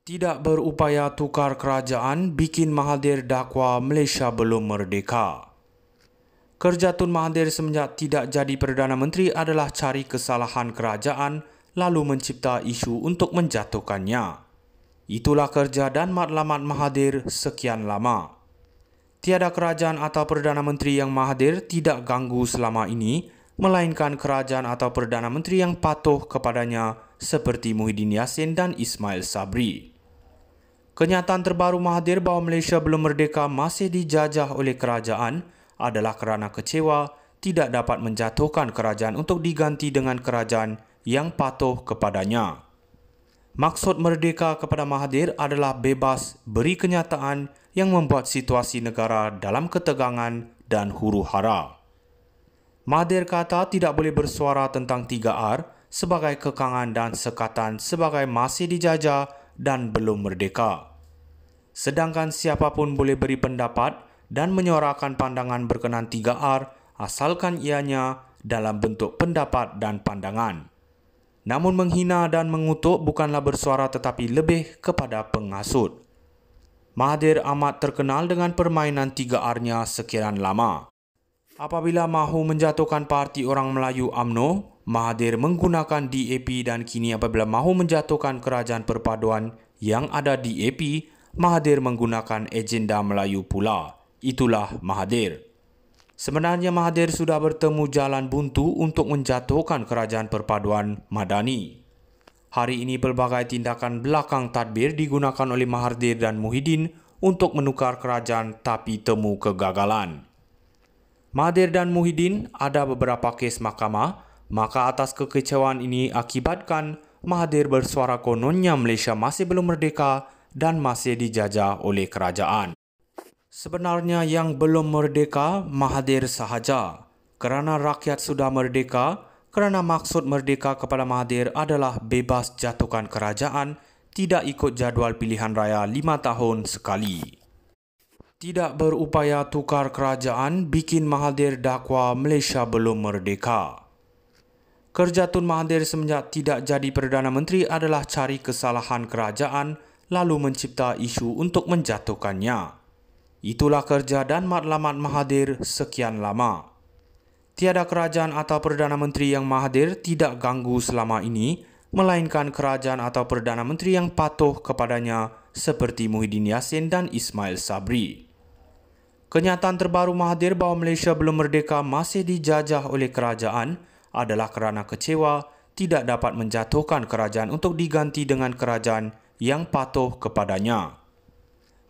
Tidak berupaya tukar kerajaan bikin Mahathir dakwa Malaysia belum merdeka. Kerja Tun Mahathir semenjak tidak jadi Perdana Menteri adalah cari kesalahan kerajaan lalu mencipta isu untuk menjatuhkannya. Itulah kerja dan matlamat Mahathir sekian lama. Tiada kerajaan atau Perdana Menteri yang Mahathir tidak ganggu selama ini, melainkan kerajaan atau Perdana Menteri yang patuh kepadanya seperti Muhyiddin Yassin dan Ismail Sabri. Kenyataan terbaru Mahathir bahawa Malaysia belum merdeka masih dijajah oleh kerajaan adalah kerana kecewa tidak dapat menjatuhkan kerajaan untuk diganti dengan kerajaan yang patuh kepadanya. Maksud merdeka kepada Mahathir adalah bebas beri kenyataan yang membuat situasi negara dalam ketegangan dan huru-hara. Mahathir kata tidak boleh bersuara tentang 3R sebagai kekangan dan sekatan sebagai masih dijajah dan belum merdeka. Sedangkan siapapun boleh beri pendapat dan menyuarakan pandangan berkenaan 3R asalkan ianya dalam bentuk pendapat dan pandangan. Namun menghina dan mengutuk bukanlah bersuara tetapi lebih kepada penghasut. Mahathir amat terkenal dengan permainan 3R-nya sekian lama. Apabila mahu menjatuhkan Parti Orang Melayu UMNO, Mahathir menggunakan DAP dan kini apabila mahu menjatuhkan Kerajaan Perpaduan yang ada DAP, Mahathir menggunakan agenda Melayu pula. Itulah Mahathir. Sebenarnya Mahathir sudah bertemu jalan buntu untuk menjatuhkan Kerajaan Perpaduan Madani. Hari ini pelbagai tindakan belakang tadbir digunakan oleh Mahathir dan Muhyiddin untuk menukar kerajaan tapi temu kegagalan. Mahathir dan Muhyiddin ada beberapa kes mahkamah, maka atas kekecewaan ini akibatkan Mahathir bersuara kononnya Malaysia masih belum merdeka dan masih dijajah oleh kerajaan. Sebenarnya yang belum merdeka Mahathir sahaja. Kerana rakyat sudah merdeka, kerana maksud merdeka kepada Mahathir adalah bebas jatuhkan kerajaan, tidak ikut jadual pilihan raya 5 tahun sekali. Tidak berupaya tukar kerajaan bikin Mahathir dakwa Malaysia belum merdeka. Kerja Tun Mahathir semenjak tidak jadi Perdana Menteri adalah cari kesalahan kerajaan lalu mencipta isu untuk menjatuhkannya. Itulah kerja dan matlamat Mahathir sekian lama. Tiada kerajaan atau Perdana Menteri yang Mahathir tidak ganggu selama ini, melainkan kerajaan atau Perdana Menteri yang patuh kepadanya seperti Muhyiddin Yassin dan Ismail Sabri. Kenyataan terbaru Mahathir bahawa Malaysia belum merdeka masih dijajah oleh kerajaan adalah kerana kecewa tidak dapat menjatuhkan kerajaan untuk diganti dengan kerajaan yang patuh kepadanya.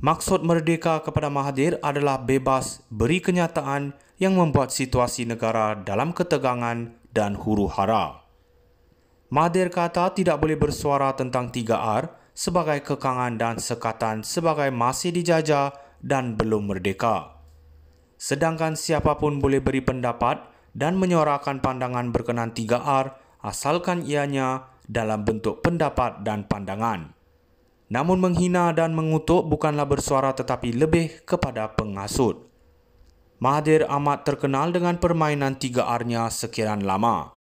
Maksud merdeka kepada Mahathir adalah bebas beri kenyataan yang membuat situasi negara dalam ketegangan dan huru-hara. Mahathir kata tidak boleh bersuara tentang 3R sebagai kekangan dan sekatan sebagai masih dijajah dan belum merdeka. Sedangkan siapapun boleh beri pendapat dan menyuarakan pandangan berkenaan 3R asalkan ianya dalam bentuk pendapat dan pandangan. Namun menghina dan mengutuk bukanlah bersuara tetapi lebih kepada penghasut. Mahathir amat terkenal dengan permainan 3R-nya sekian lama.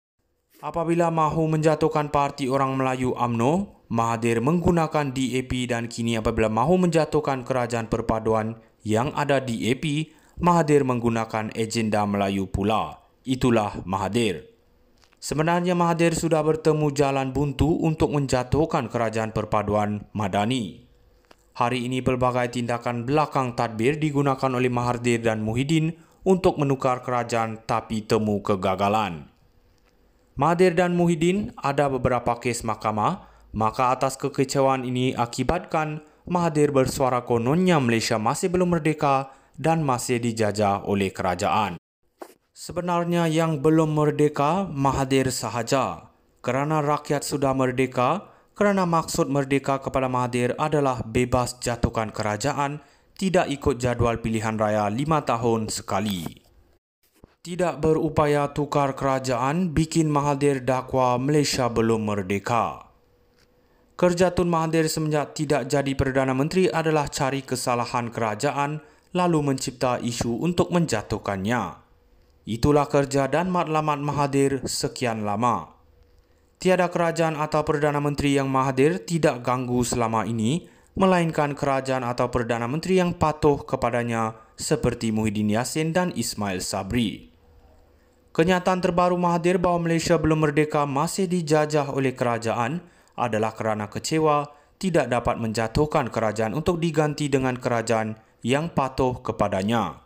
Apabila mahu menjatuhkan Parti Orang Melayu UMNO, Mahathir menggunakan DAP dan kini apabila mahu menjatuhkan Kerajaan Perpaduan yang ada DAP, Mahathir menggunakan agenda Melayu pula. Itulah Mahathir. Sebenarnya Mahathir sudah bertemu jalan buntu untuk menjatuhkan Kerajaan Perpaduan Madani. Hari ini pelbagai tindakan belakang tadbir digunakan oleh Mahathir dan Muhyiddin untuk menukar kerajaan tapi temu kegagalan. Mahathir dan Muhyiddin ada beberapa kes mahkamah, maka atas kekecewaan ini akibatkan Mahathir bersuara kononnya Malaysia masih belum merdeka dan masih dijajah oleh kerajaan. Sebenarnya yang belum merdeka Mahathir sahaja. Kerana rakyat sudah merdeka, kerana maksud merdeka kepada Mahathir adalah bebas jatuhkan kerajaan, tidak ikut jadual pilihan raya 5 tahun sekali. Tidak berupaya tukar kerajaan bikin Mahathir dakwa Malaysia belum merdeka. Kerja Tun Mahathir semenjak tidak jadi Perdana Menteri adalah cari kesalahan kerajaan lalu mencipta isu untuk menjatuhkannya. Itulah kerja dan matlamat Mahathir sekian lama. Tiada kerajaan atau Perdana Menteri yang Mahathir tidak ganggu selama ini, melainkan kerajaan atau Perdana Menteri yang patuh kepadanya seperti Muhyiddin Yassin dan Ismail Sabri. Kenyataan terbaru Mahathir bahawa Malaysia belum merdeka masih dijajah oleh kerajaan adalah kerana kecewa tidak dapat menjatuhkan kerajaan untuk diganti dengan kerajaan yang patuh kepadanya.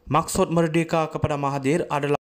Maksud merdeka kepada Mahathir adalah